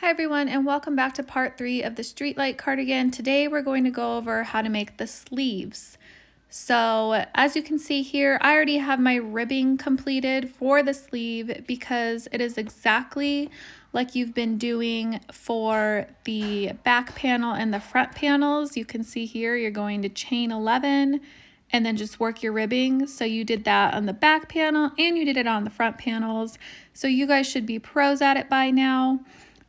Hi everyone, and welcome back to part 3 of the Streetlight Cardigan. Today we're going to go over how to make the sleeves. So as you can see here, I already have my ribbing completed for the sleeve because it is exactly like you've been doing for the back panel and the front panels. You can see here you're going to chain 11 and then just work your ribbing. So you did that on the back panel and you did it on the front panels. So you guys should be pros at it by now.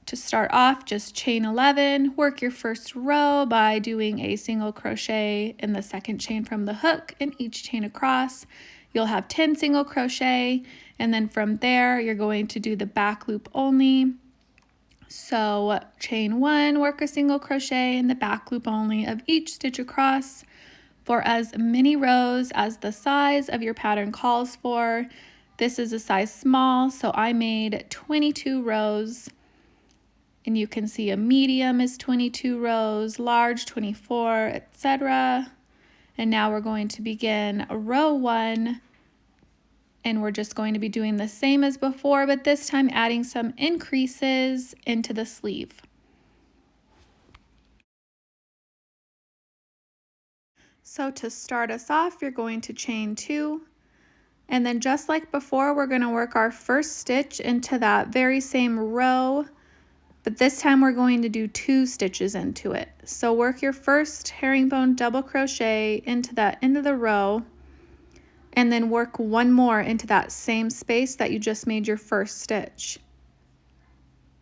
To start off, just chain 11, work your first row by doing a single crochet in the second chain from the hook and each chain across. You'll have 10 single crochet, and then from there you're going to do the back loop only. So chain 1, work a single crochet in the back loop only of each stitch across for as many rows as the size of your pattern calls for. This is a size small, so I made 22 rows. And you can see a medium is 22 rows, large 24, etc. And now we're going to begin row 1, and we're just going to be doing the same as before, but this time adding some increases into the sleeve. So to start us off, you're going to chain 2, and then just like before, we're going to work our first stitch into that very same row. But this time we're going to do 2 stitches into it. So work your first herringbone double crochet into that end of the row, and then work one more into that same space that you just made your first stitch.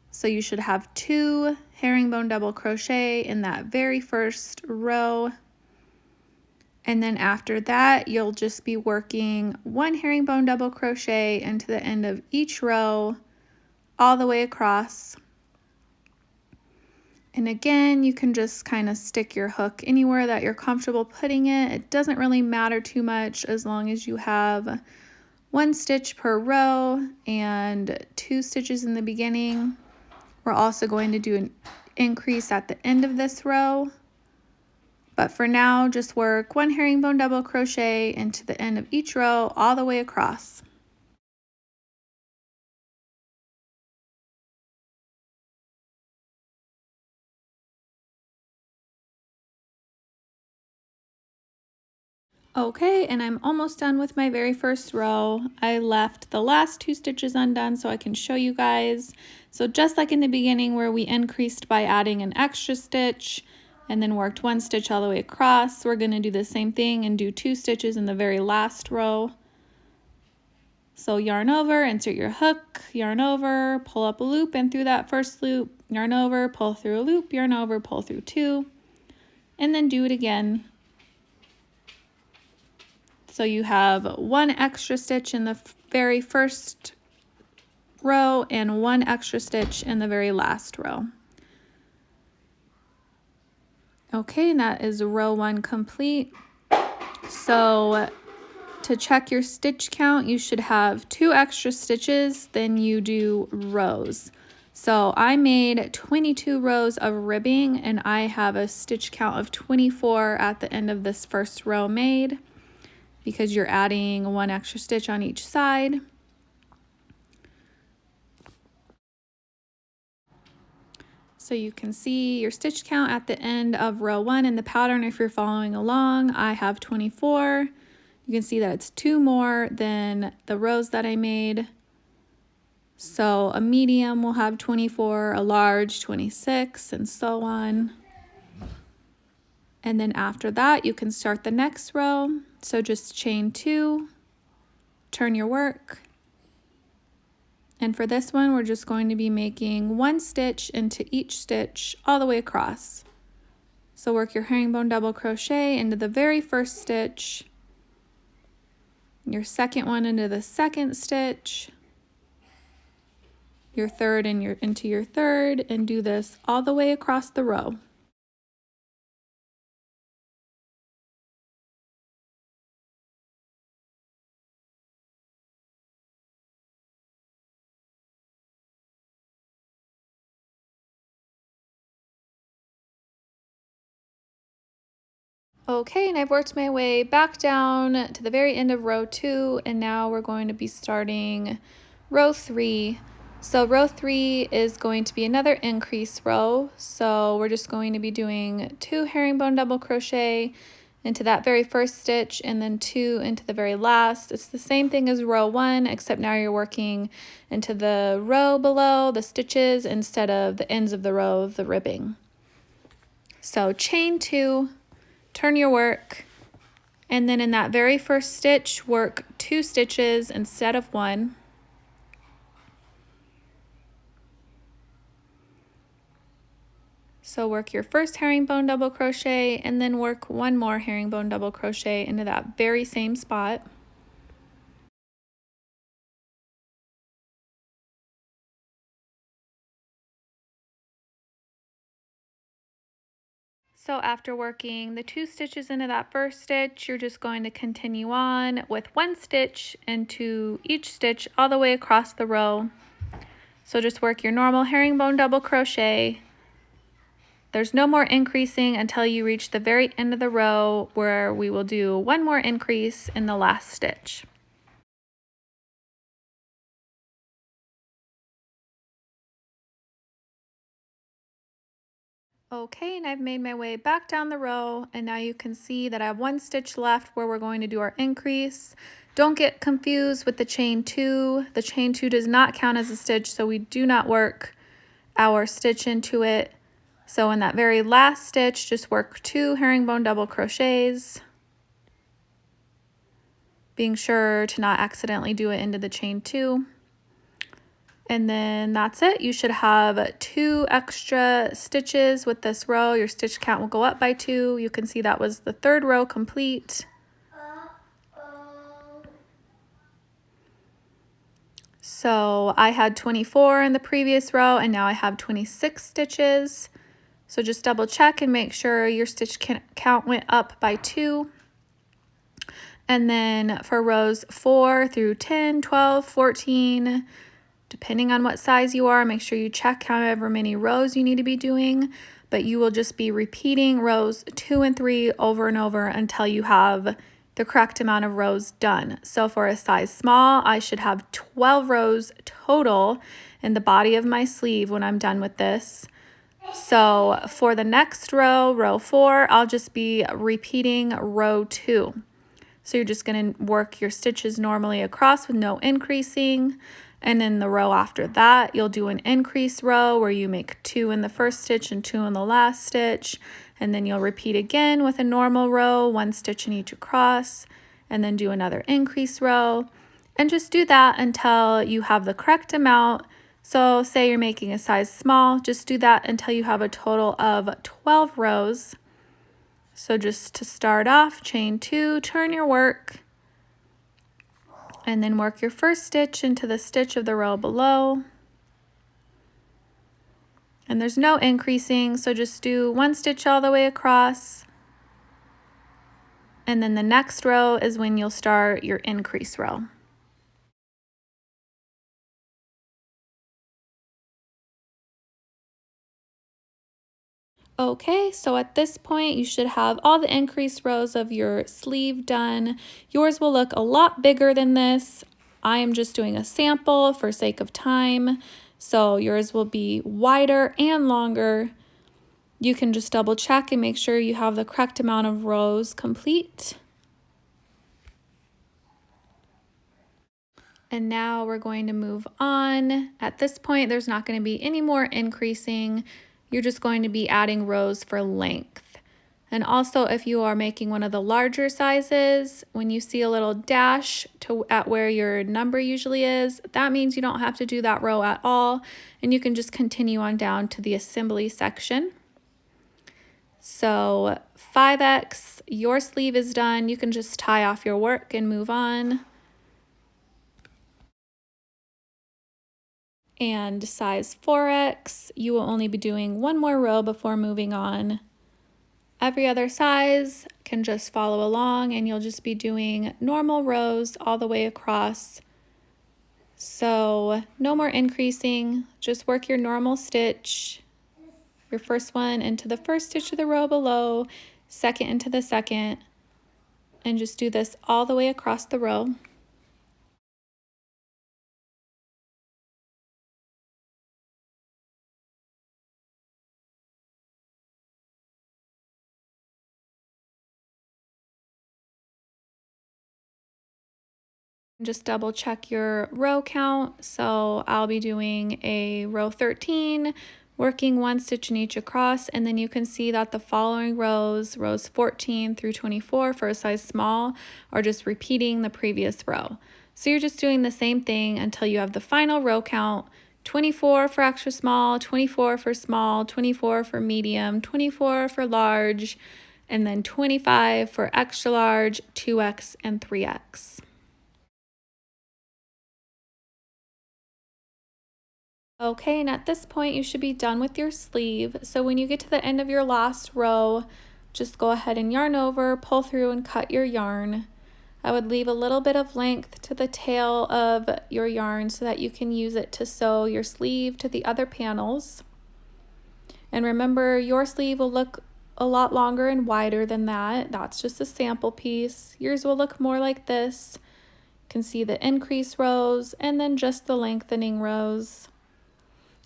So you should have 2 herringbone double crochet in that very first row. And then after that, you'll just be working 1 herringbone double crochet into the end of each row all the way across. And again, you can just kind of stick your hook anywhere that you're comfortable putting it. It doesn't really matter too much as long as you have 1 stitch per row and 2 stitches in the beginning. We're also going to do an increase at the end of this row. But for now, just work 1 herringbone double crochet into the end of each row all the way across. Okay, and I'm almost done with my very first row. I left the last 2 stitches undone so I can show you guys. So just like in the beginning where we increased by adding an extra stitch and then worked 1 stitch all the way across, we're going to do the same thing and do 2 stitches in the very last row. So yarn over, insert your hook, yarn over, pull up a loop and through that first loop, yarn over, pull through a loop, yarn over, pull through 2, and then do it again. So you have 1 extra stitch in the very first row and 1 extra stitch in the very last row. Okay, and that is row 1 complete. So to check your stitch count, you should have 2 extra stitches, then you do rows. So I made 22 rows of ribbing and I have a stitch count of 24 at the end of this first row made, because you're adding 1 extra stitch on each side. So you can see your stitch count at the end of row 1 in the pattern. If you're following along, I have 24. You can see that it's 2 more than the rows that I made. So a medium will have 24, a large 26, and so on. And then after that, you can start the next row. So just chain 2, turn your work. And for this one, we're just going to be making 1 stitch into each stitch all the way across. So work your herringbone double crochet into the very first stitch, your second one into the second stitch, your third and into your third, and do this all the way across the row. Okay, and I've worked my way back down to the very end of row 2, and now we're going to be starting row 3. So row 3 is going to be another increase row. So we're just going to be doing 2 herringbone double crochet into that very first stitch and then 2 into the very last. It's the same thing as row 1, except now you're working into the row below the stitches instead of the ends of the row of the ribbing. So chain 2, turn your work, and then in that very first stitch work 2 stitches instead of 1. So work your first herringbone double crochet and then work 1 more herringbone double crochet into that very same spot. So after working the 2 stitches into that first stitch, you're just going to continue on with 1 stitch into each stitch all the way across the row. So just work your normal herringbone double crochet. There's no more increasing until you reach the very end of the row, where we will do 1 more increase in the last stitch. Okay, and I've made my way back down the row, and now you can see that I have 1 stitch left where we're going to do our increase. Don't get confused with the chain 2. The chain 2 does not count as a stitch, so we do not work our stitch into it. So in that very last stitch, just work 2 herringbone double crochets, being sure to not accidentally do it into the chain 2. And then that's it. You should have 2 extra stitches with this row. Your stitch count will go up by 2. You can see that was the 3rd row complete. So I had 24 in the previous row, and now I have 26 stitches. So just double check and make sure your stitch count went up by 2. And then for rows 4 through 10, 12, 14, depending on what size you are, make sure you check however many rows you need to be doing, but you will just be repeating rows 2 and 3 over and over until you have the correct amount of rows done. So for a size small, I should have 12 rows total in the body of my sleeve when I'm done with this. So for the next row, row 4, I'll just be repeating row 2. So you're just going to work your stitches normally across with no increasing. And then the row after that, you'll do an increase row where you make 2 in the first stitch and 2 in the last stitch. And then you'll repeat again with a normal row, 1 stitch in each across, and then do another increase row. And just do that until you have the correct amount. So say you're making a size small, just do that until you have a total of 12 rows. So just to start off, chain 2, turn your work, and then work your first stitch into the stitch of the row below. And there's no increasing, so just do 1 stitch all the way across. And then the next row is when you'll start your increase row. Okay, so at this point you should have all the increase rows of your sleeve done. Yours will look a lot bigger than this. I am just doing a sample for sake of time, so yours will be wider and longer. You can just double check and make sure you have the correct amount of rows complete. And now we're going to move on. At this point, there's not going to be any more increasing. You're just going to be adding rows for length. And also, if you are making one of the larger sizes, when you see a little dash at where your number usually is, that means you don't have to do that row at all, and you can just continue on down to the assembly section. So 5x, your sleeve is done. You can just tie off your work and move on. And size 4x, you will only be doing 1 more row before moving on. Every other size can just follow along, and you'll just be doing normal rows all the way across. So no more increasing, just work your normal stitch, your first one into the first stitch of the row below, second into the second, and just do this all the way across the row. Just double check your row count. So I'll be doing a row 13, working one stitch in each across, and then you can see that the following rows 14 through 24 for a size small, are just repeating the previous row. So you're just doing the same thing until you have the final row count: 24 for extra small, 24 for small, 24 for medium, 24 for large, and then 25 for extra large, 2X, and 3X. Okay, and at this point you should be done with your sleeve. So when you get to the end of your last row, just go ahead and yarn over, pull through, and cut your yarn. I would leave a little bit of length to the tail of your yarn so that you can use it to sew your sleeve to the other panels. And remember, your sleeve will look a lot longer and wider than that. That's just a sample piece. Yours will look more like this. You can see the increase rows and then just the lengthening rows.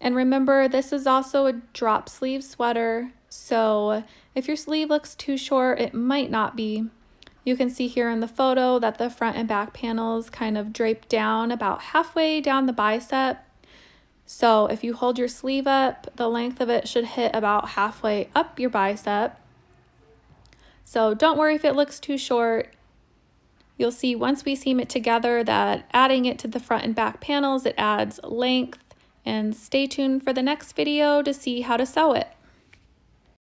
And remember, this is also a drop sleeve sweater, so if your sleeve looks too short, it might not be. You can see here in the photo that the front and back panels kind of drape down about halfway down the bicep. So if you hold your sleeve up, the length of it should hit about halfway up your bicep. So don't worry if it looks too short. You'll see once we seam it together that adding it to the front and back panels, it adds length. And stay tuned for the next video to see how to sew it.